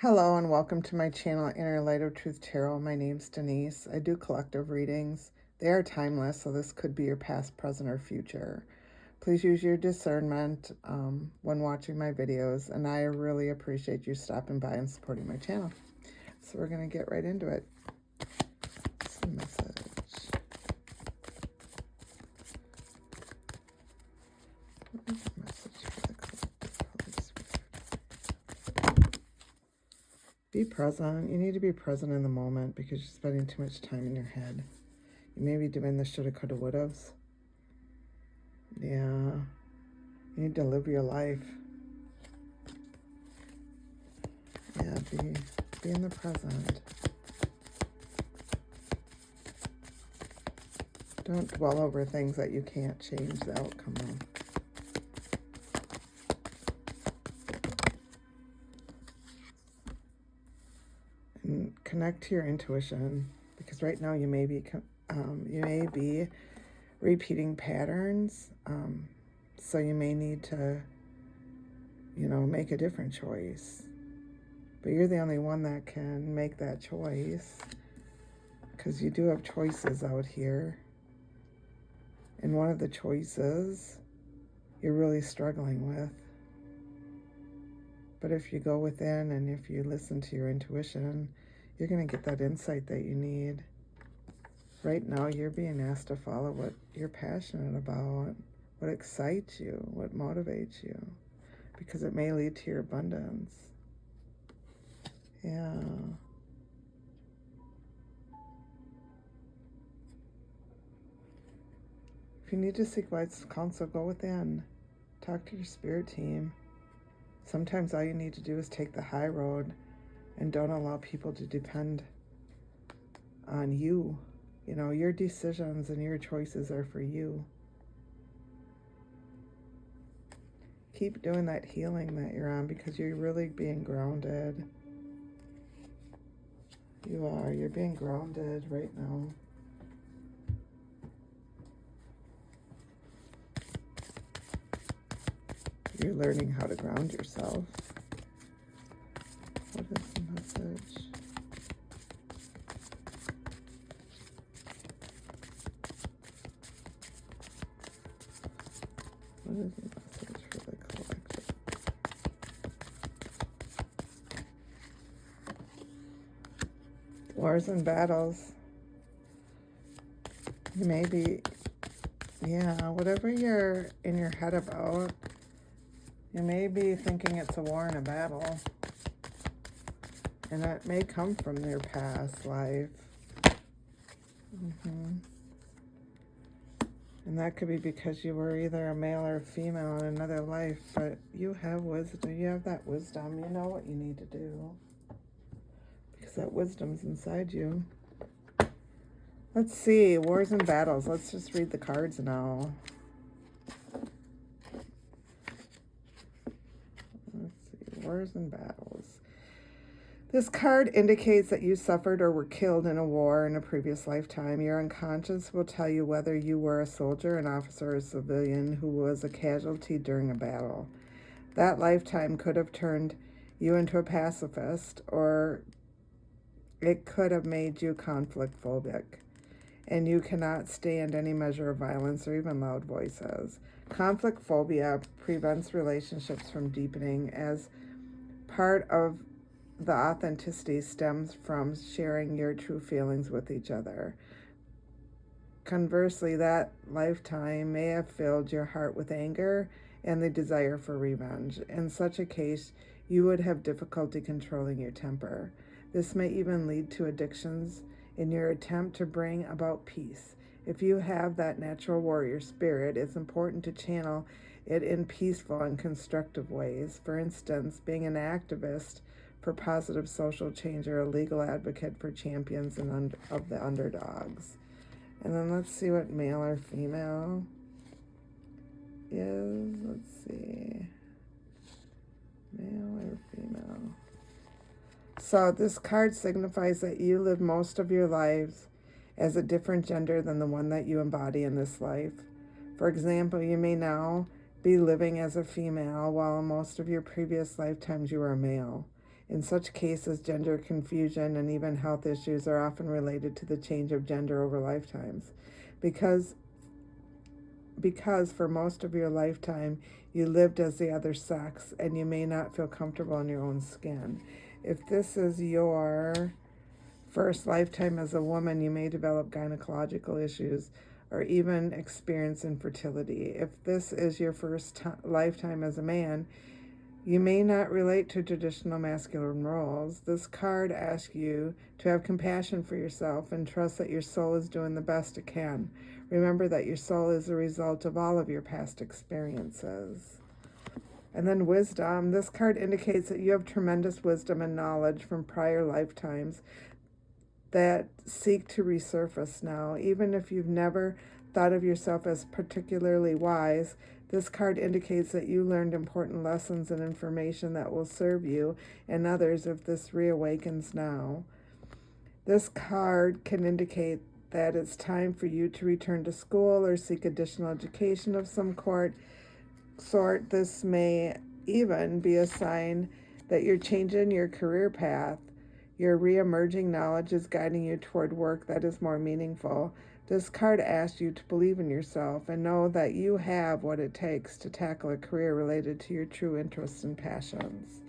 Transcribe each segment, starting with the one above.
Hello and welcome to my channel, Inner Light of Truth Tarot. My name's Denise. I do collective readings. They are timeless, so this could be your past, present, or future. Please use your discernment when watching my videos, and I really appreciate you stopping by and supporting my channel. So we're going to get right into it. What's the message? What is the message for the collective, Holy Spirit? Be present. You need to be present in the moment because you're spending too much time in your head. You may be doing the shoulda, coulda, wouldas. Yeah. You need to live your life. Yeah, be in the present. Don't dwell over things that you can't change the outcome of. And connect to your intuition, because right now you may be repeating patterns. So you may need to, make a different choice. But you're the only one that can make that choice, because you do have choices out here. And one of the choices you're really struggling with. But if you go within and if you listen to your intuition, you're going to get that insight that you need. Right now, you're being asked to follow what you're passionate about, what excites you, what motivates you, because it may lead to your abundance. Yeah. If you need to seek wise counsel, go within. Talk to your spirit team. Sometimes all you need to do is take the high road and don't allow people to depend on you. Your decisions and your choices are for you. Keep doing that healing that you're on, because you're really being grounded. You are. You're being grounded right now. You're learning how to ground yourself. What is the message? What is the message for the collective? Wars and battles. You may be, whatever you're in your head about, you may be thinking it's a war and a battle. And it may come from your past life. And that could be because you were either a male or a female in another life, but you have wisdom. You have that wisdom. You know what you need to do, because that wisdom's inside you. Let's see. Wars and battles. Let's just read the cards now. Let's see. Wars and battles. This card indicates that you suffered or were killed in a war in a previous lifetime. Your unconscious will tell you whether you were a soldier, an officer, or a civilian who was a casualty during a battle. That lifetime could have turned you into a pacifist, or it could have made you conflict phobic, and you cannot stand any measure of violence or even loud voices. Conflict phobia prevents relationships from deepening, as part of the authenticity stems from sharing your true feelings with each other. Conversely, that lifetime may have filled your heart with anger and the desire for revenge. In such a case, you would have difficulty controlling your temper. This may even lead to addictions in your attempt to bring about peace. If you have that natural warrior spirit, it's important to channel it in peaceful and constructive ways. For instance, being an activist for positive social change, or a legal advocate for champions of the underdogs. And then let's see what male or female is. Let's see. Male or female. So this card signifies that you live most of your lives as a different gender than the one that you embody in this life. For example, you may now be living as a female, while in most of your previous lifetimes you were a male. In such cases, gender confusion and even health issues are often related to the change of gender over lifetimes. Because for most of your lifetime you lived as the other sex and you may not feel comfortable in your own skin. If this is your first lifetime as a woman, you may develop gynecological issues or even experience infertility. If this is your first lifetime as a man, you may not relate to traditional masculine roles. This card asks you to have compassion for yourself and trust that your soul is doing the best it can. Remember that your soul is a result of all of your past experiences. And then wisdom. This card indicates that you have tremendous wisdom and knowledge from prior lifetimes that seek to resurface now. Even if you've never thought of yourself as particularly wise, this card indicates that you learned important lessons and information that will serve you and others if this reawakens now. This card can indicate that it's time for you to return to school or seek additional education of some sort. This may even be a sign that you're changing your career path. Your re-emerging knowledge is guiding you toward work that is more meaningful. This card asks you to believe in yourself and know that you have what it takes to tackle a career related to your true interests and passions.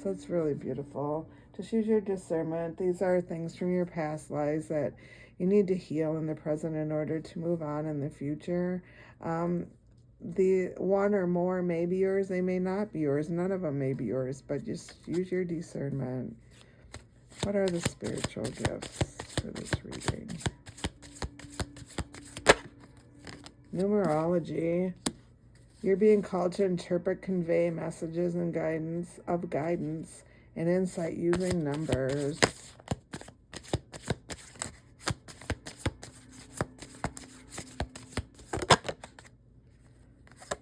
So it's really beautiful. Just use your discernment. These are things from your past lives that you need to heal in the present in order to move on in the future. The one or more may be yours, they may not be yours. None of them may be yours, but just use your discernment. What are the spiritual gifts for this reading? Numerology. You're being called to interpret, convey messages and guidance and insight using numbers.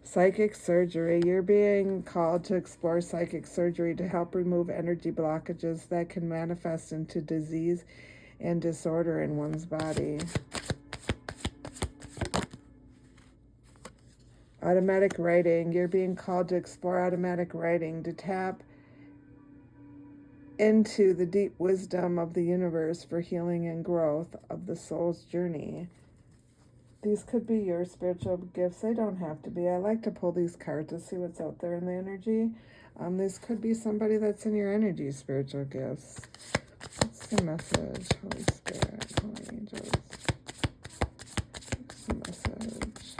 Psychic surgery. You're being called to explore psychic surgery to help remove energy blockages that can manifest into disease and disorder in one's body. Automatic writing. You're being called to explore automatic writing to tap into the deep wisdom of the universe for healing and growth of the soul's journey. These could be your spiritual gifts. They don't have to be. I like to pull these cards to see what's out there in the energy. This could be somebody that's in your energy, spiritual gifts. What's the message? Holy Spirit, Holy Angels. What's the message?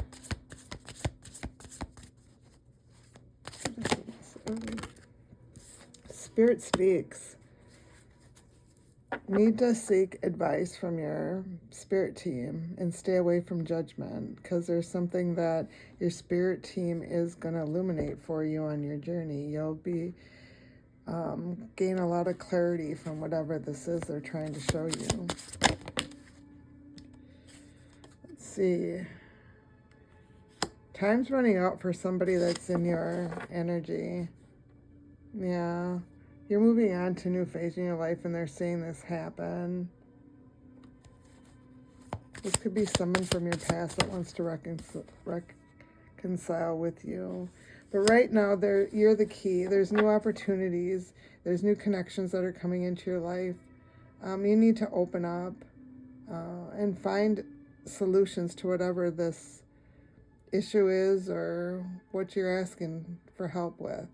What is the message? Spirit speaks. Need to seek advice from your spirit team and stay away from judgment, because there's something that your spirit team is going to illuminate for you on your journey. You'll be gain a lot of clarity from whatever this is they're trying to show you. Let's see. Time's running out for somebody that's in your energy. Yeah. You're moving on to a new phase in your life, and they're seeing this happen. This could be someone from your past that wants to reconcile with you. But right now, you're the key. There's new opportunities. There's new connections that are coming into your life. You need to open up and find solutions to whatever this issue is or what you're asking for help with.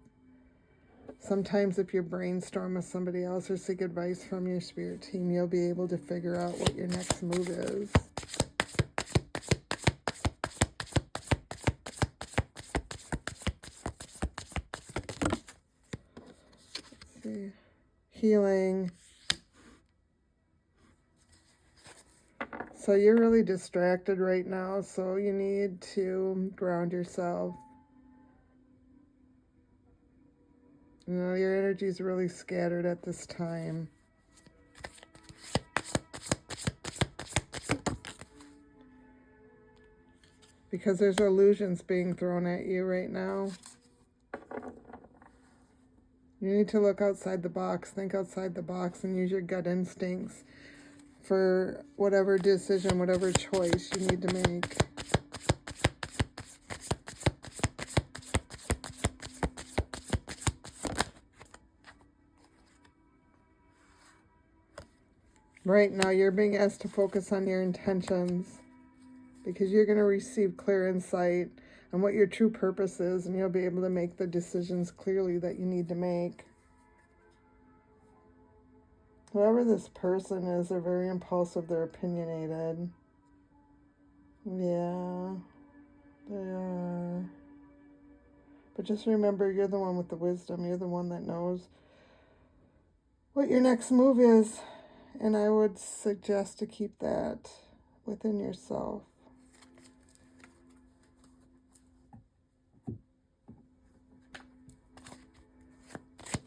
Sometimes if you brainstorm with somebody else or seek advice from your spirit team, you'll be able to figure out what your next move is. Let's see. Healing. So you're really distracted right now, so you need to ground yourself. You know, your energy is really scattered at this time. Because there's illusions being thrown at you right now. You need to look outside the box, think outside the box, and use your gut instincts for whatever decision, whatever choice you need to make. Right now, you're being asked to focus on your intentions because you're going to receive clear insight on what your true purpose is, and you'll be able to make the decisions clearly that you need to make. Whoever this person is, they're very impulsive, they're opinionated. Yeah, they are. But just remember, you're the one with the wisdom. You're the one that knows what your next move is. And I would suggest to keep that within yourself.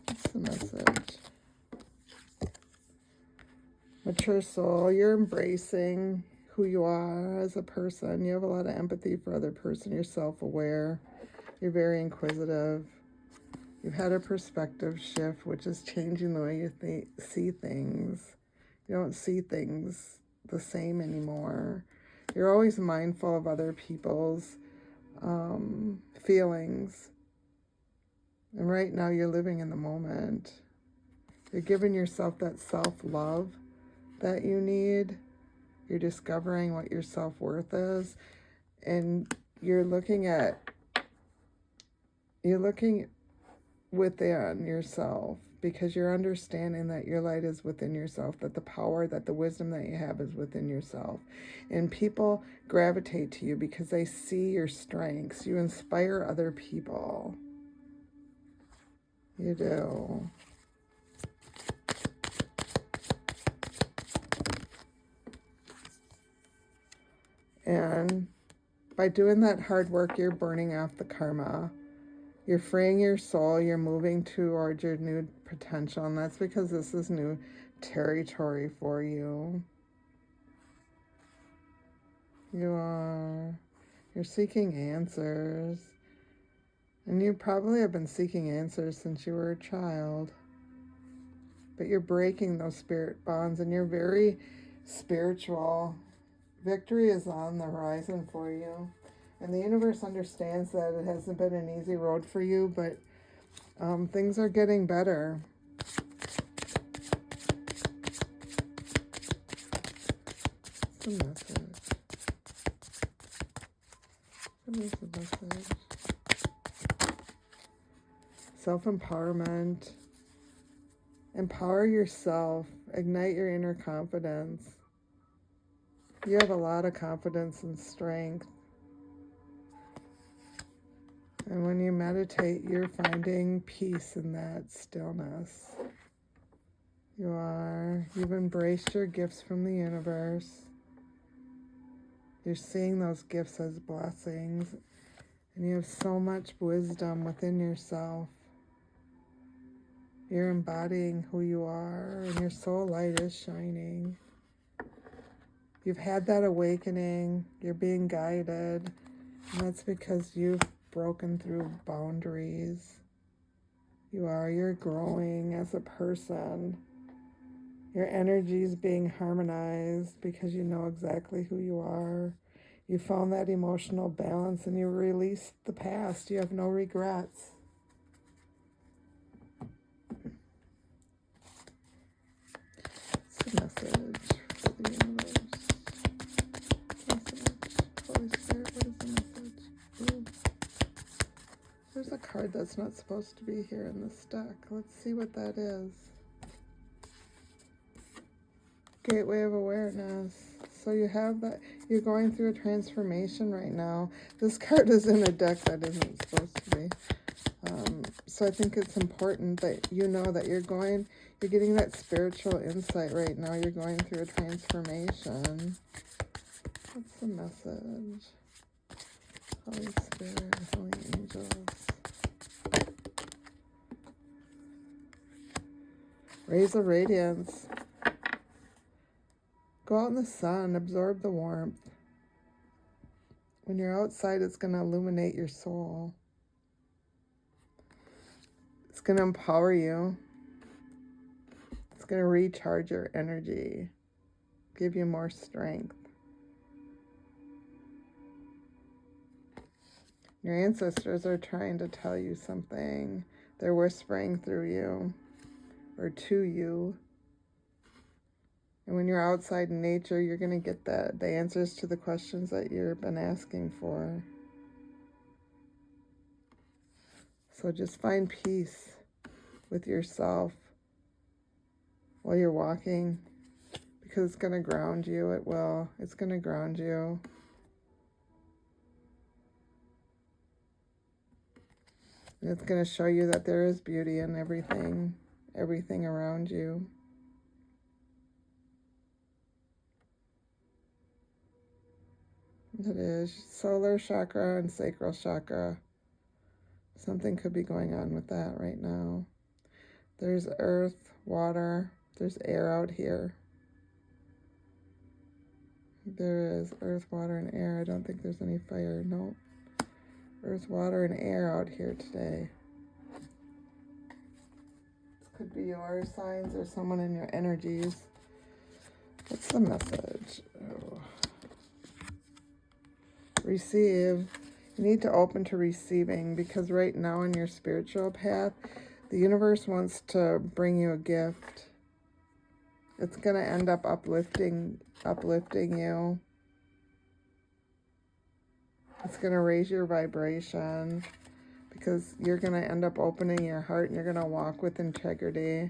That's the message. Mature soul, you're embracing who you are as a person. You have a lot of empathy for other person. You're self-aware. You're very inquisitive. You've had a perspective shift, which is changing the way you see things. You don't see things the same anymore. You're always mindful of other people's feelings. And right now you're living in the moment. You're giving yourself that self-love that you need. You're discovering what your self-worth is. And you're looking within yourself, because you're understanding that your light is within yourself, that the power, that the wisdom that you have is within yourself. And people gravitate to you because they see your strengths. You inspire other people. You do. And by doing that hard work, you're burning off the karma. You're freeing your soul. You're moving towards your new potential. And that's because this is new territory for you. You're seeking answers. And you probably have been seeking answers since you were a child. But you're breaking those spirit bonds, and you're very spiritual. Victory is on the horizon for you. And the universe understands that it hasn't been an easy road for you, but things are getting better. What's the message? What is the message? Self-empowerment. Empower yourself. Ignite your inner confidence. You have a lot of confidence and strength. And when you meditate, you're finding peace in that stillness. You've embraced your gifts from the universe. You're seeing those gifts as blessings. And you have so much wisdom within yourself. You're embodying who you are, and your soul light is shining. You've had that awakening. You're being guided. And that's because you've broken through boundaries. You're growing as a person. Your energy is being harmonized because you know exactly who you are. You found that emotional balance, and you released the past. You have no regrets. What's the message for the universe? Holy Spirit, what is the message? Ooh. There's a card that's not supposed to be here in this deck. Let's see what that is. Gateway of awareness. So you have that. You're going through a transformation right now. This card is in a deck that isn't supposed to be. So I think it's important that you know that you're getting that spiritual insight right now. You're going through a transformation. What's the message? Holy Spirit, Holy Angels. Rays of radiance. Go out in the sun, absorb the warmth. When you're outside, it's going to illuminate your soul. It's going to empower you. It's going to recharge your energy, give you more strength. Your ancestors are trying to tell you something. They're whispering through you or to you. And when you're outside in nature, you're going to get the answers to the questions that you've been asking for. So just find peace with yourself while you're walking, because it's going to ground you. It will. It's going to ground you. And it's going to show you that there is beauty in everything around you. It is solar chakra and sacral chakra. Something could be going on with that right now. There's earth, water, there's air out here. There is earth, water, and air. I don't think there's any fire. No. Earth, water, and air out here today. This could be your signs or someone in your energies. What's the message? Oh. Receive. You need to open to receiving, because right now in your spiritual path, the universe wants to bring you a gift. It's going to end up uplifting you. It's going to raise your vibration, because you're going to end up opening your heart and you're going to walk with integrity.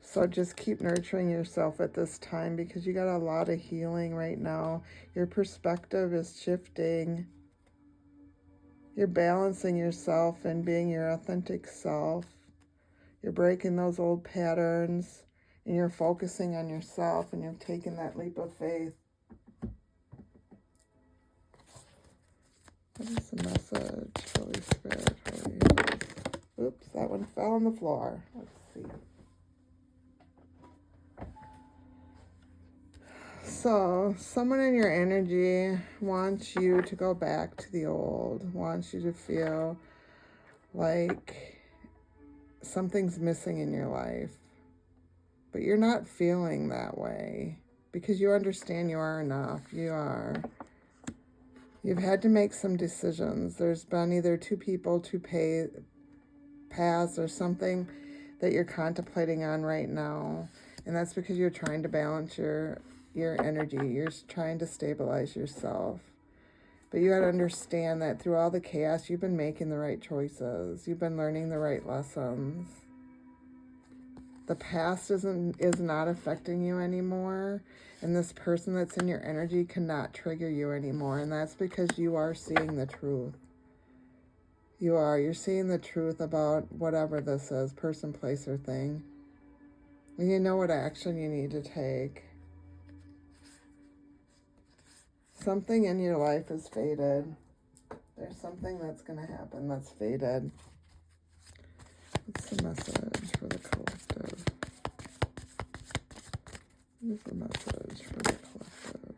So just keep nurturing yourself at this time, because you got a lot of healing right now. Your perspective is shifting. You're balancing yourself and being your authentic self. You're breaking those old patterns, and you're focusing on yourself, and you're taking that leap of faith. What is the message, Holy Spirit? Oops, that one fell on the floor. Let's see. So, someone in your energy wants you to go back to the old, wants you to feel like something's missing in your life. But you're not feeling that way, because you understand you are enough. You are. You've had to make some decisions. There's been either two people, two paths, or something that you're contemplating on right now. And that's because you're trying to balance your energy. You're trying to stabilize yourself. But you got to understand that through all the chaos, you've been making the right choices. You've been learning the right lessons. The past is not affecting you anymore. And this person that's in your energy cannot trigger you anymore. And that's because you are seeing the truth. You're seeing the truth about whatever this is, person, place, or thing. And you know what action you need to take. Something in your life is fated. There's something that's going to happen that's fated. What's the message for the collective? What's the message for the collective?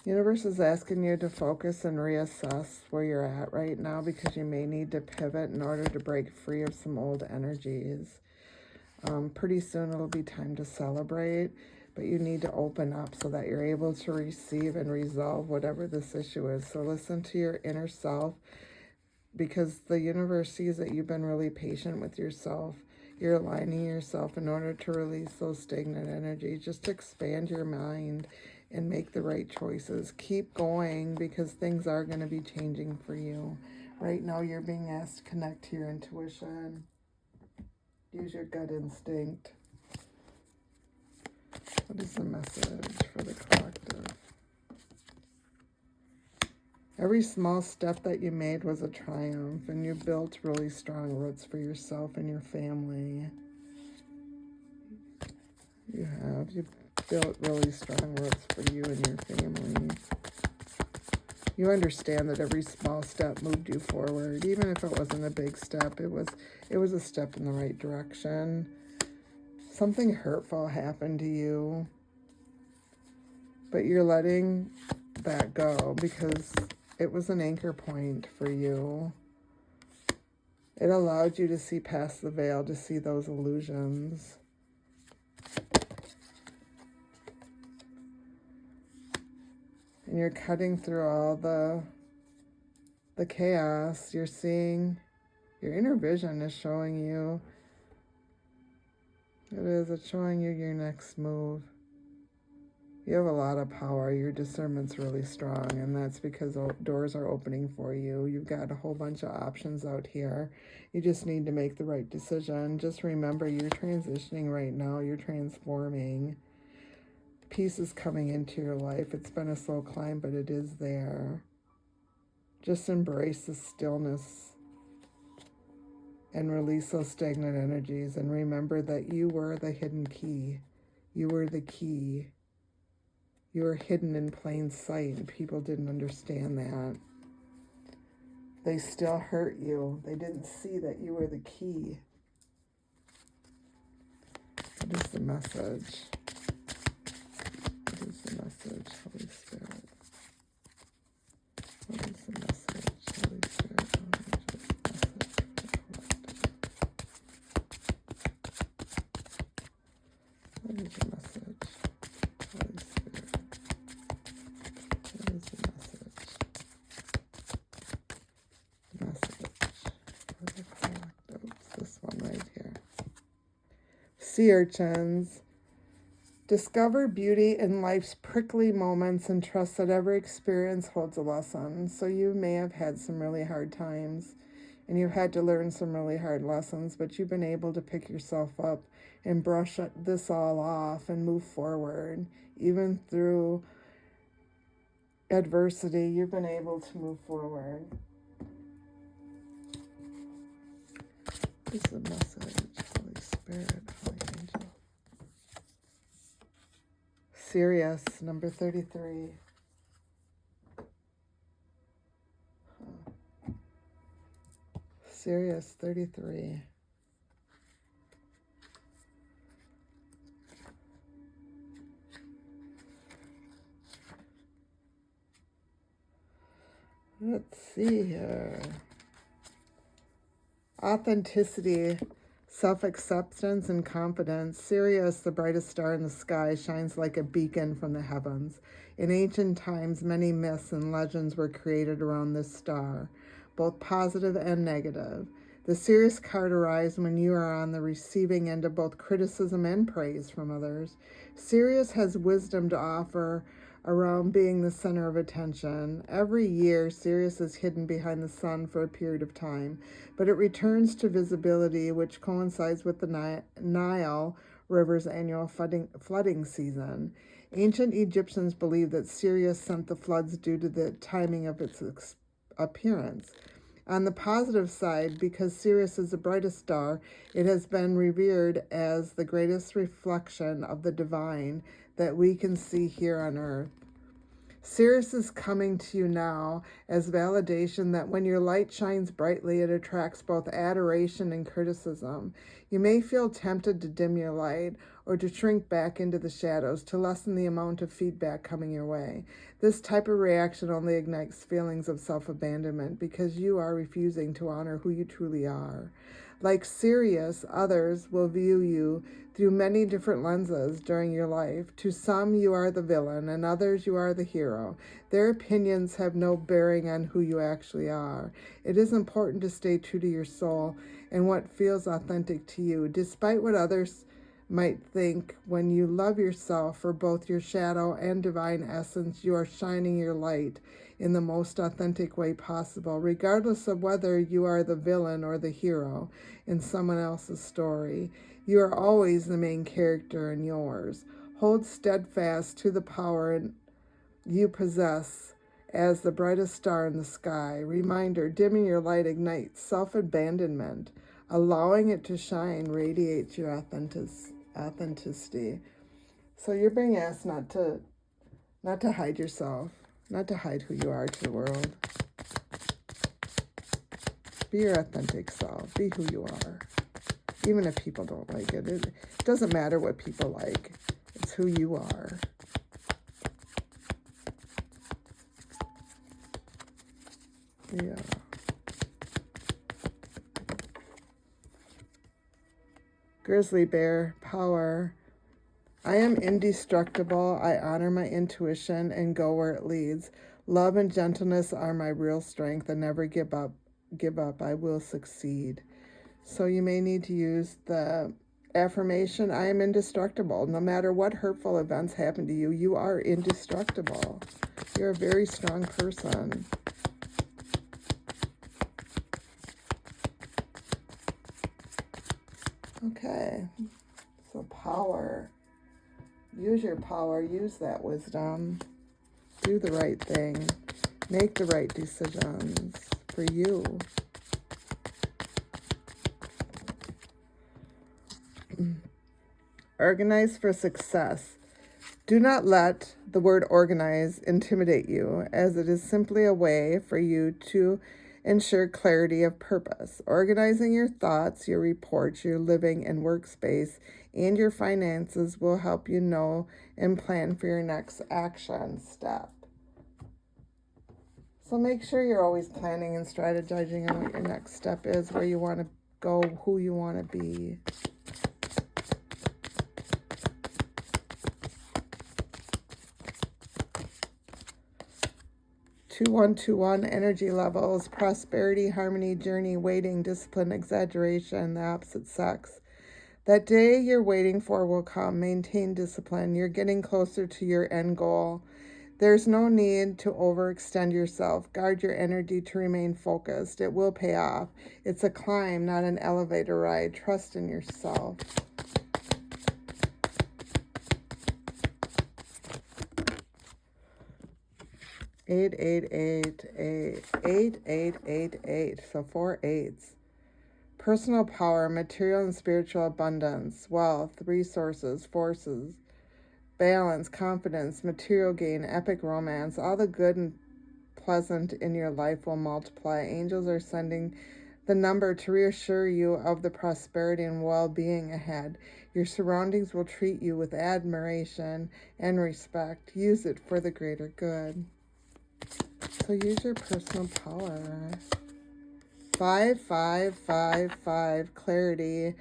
The universe is asking you to focus and reassess where you're at right now, because you may need to pivot in order to break free of some old energies. Pretty soon it'll be time to celebrate, but you need to open up so that you're able to receive and resolve whatever this issue is. So listen to your inner self, because the universe sees that you've been really patient with yourself. You're aligning yourself in order to release those stagnant energies. Just expand your mind and make the right choices. Keep going, because things are going to be changing for you. Right now you're being asked to connect to your intuition. Use your gut instinct. What is the message for the collective? Every small step that you made was a triumph, and you built really strong roots for yourself and your family. You've built really strong roots for you and your family. You understand that every small step moved you forward. Even if it wasn't a big step, it was a step in the right direction. Something hurtful happened to you, but you're letting that go, because it was an anchor point for you. It allowed you to see past the veil, to see those illusions. And you're cutting through all the chaos. You're seeing, your inner vision is showing you, it It is. It's showing you your next move. You have a lot of power. Your discernment's really strong, and that's because doors are opening for you. You've got a whole bunch of options out here. You just need to make the right decision. Just remember, you're transitioning right now. You're transforming. Peace is coming into your life. It's been a slow climb, but it is there. Just embrace the stillness and release those stagnant energies, and remember that you were the hidden key. You were the key. You were hidden in plain sight, and people didn't understand that. They still hurt you. They didn't see that you were the key. What is the message? What is the message, Holy Spirit? What is the message, Holy Spirit? What is the message, Holy Spirit? What is the message? What is it called? Oops, this one right here. Sea urchins. Discover beauty in life's prickly moments and trust that every experience holds a lesson. So you may have had some really hard times and you had to learn some really hard lessons, but you've been able to pick yourself up and brush this all off and move forward. Even through adversity, you've been able to move forward. This is a message, Holy Spirit, Holy Angel. Sirius, number 33. Sirius, 33. Let's see here. Authenticity, self-acceptance, and confidence. Sirius, the brightest star in the sky, shines like a beacon from the heavens. In ancient times, many myths and legends were created around this star, both positive and negative. The Sirius card arrives when you are on the receiving end of both criticism and praise from others. Sirius has wisdom to offer around being the center of attention. Every year, Sirius is hidden behind the sun for a period of time, but it returns to visibility, which coincides with the Nile River's annual flooding season. Ancient Egyptians believed that Sirius sent the floods due to the timing of its appearance. On the positive side, because Sirius is the brightest star, it has been revered as the greatest reflection of the divine that we can see here on Earth. Sirius is coming to you now as validation that when your light shines brightly, it attracts both adoration and criticism. You may feel tempted to dim your light or to shrink back into the shadows to lessen the amount of feedback coming your way. This type of reaction only ignites feelings of self-abandonment because you are refusing to honor who you truly are. Like Sirius, others will view you through many different lenses during your life. To some, you are the villain, and others, you are the hero. Their opinions have no bearing on who you actually are. It is important to stay true to your soul and what feels authentic to you, despite what others might think. When you love yourself for both your shadow and divine essence, you are shining your light in the most authentic way possible, regardless of whether you are the villain or the hero in someone else's story. You are always the main character in yours. Hold steadfast to the power you possess as the brightest star in the sky. Reminder, dimming your light ignites self-abandonment. Allowing it to shine radiates your authenticity. So you're being asked not to hide yourself, not to hide who you are to the world. Be your authentic self. Be who you are. Even if people don't like it. It doesn't matter what people like. It's who you are. Yeah. Grizzly bear, power. I am indestructible. I honor my intuition and go where it leads. Love and gentleness are my real strength, and never give up. I will succeed. So you may need to use the affirmation, I am indestructible. No matter what hurtful events happen to you, you are indestructible. You're a very strong person. Okay, so power. Use your power, use that wisdom. Do the right thing. Make the right decisions for you. Organize for success. Do not let the word organize intimidate you, as it is simply a way for you to ensure clarity of purpose. Organizing your thoughts, your reports, your living and workspace, and your finances will help you know and plan for your next action step. So make sure you're always planning and strategizing on what your next step is, where you want to go, who you want to be. Two, 1, 2, 1 energy levels: prosperity, harmony, journey, waiting, discipline, exaggeration, the opposite sex. That day you're waiting for will come. Maintain discipline. You're getting closer to your end goal. There's no need to overextend yourself. Guard your energy to remain focused. It will pay off. It's a climb, not an elevator ride. Trust in yourself. Eight, 8. So 4 8s. Personal power, material and spiritual abundance, wealth, resources, forces, balance, confidence, material gain, epic romance. All the good and pleasant in your life will multiply. Angels are sending the number to reassure you of the prosperity and well-being ahead. Your surroundings will treat you with admiration and respect. Use it for the greater good. So use your personal power. 5, 5, 5, 5, clarity.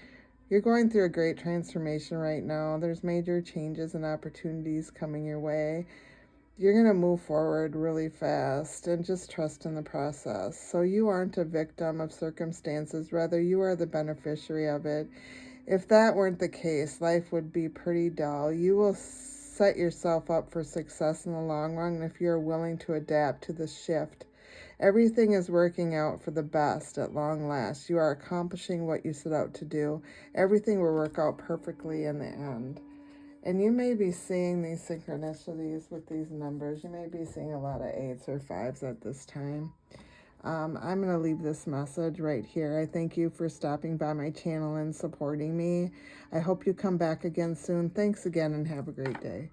You're going through a great transformation right now. There's major changes and opportunities coming your way. You're going to move forward really fast and just trust in the process. So you aren't a victim of circumstances. Rather, you are the beneficiary of it. If that weren't the case, life would be pretty dull. You will set yourself up for success in the long run if you're willing to adapt to the shift. Everything is working out for the best at long last. You are accomplishing what you set out to do. Everything will work out perfectly in the end. And you may be seeing these synchronicities with these numbers. You may be seeing a lot of 8s or 5s at this time. I'm going to leave this message right here. I thank you for stopping by my channel and supporting me. I hope you come back again soon. Thanks again and have a great day.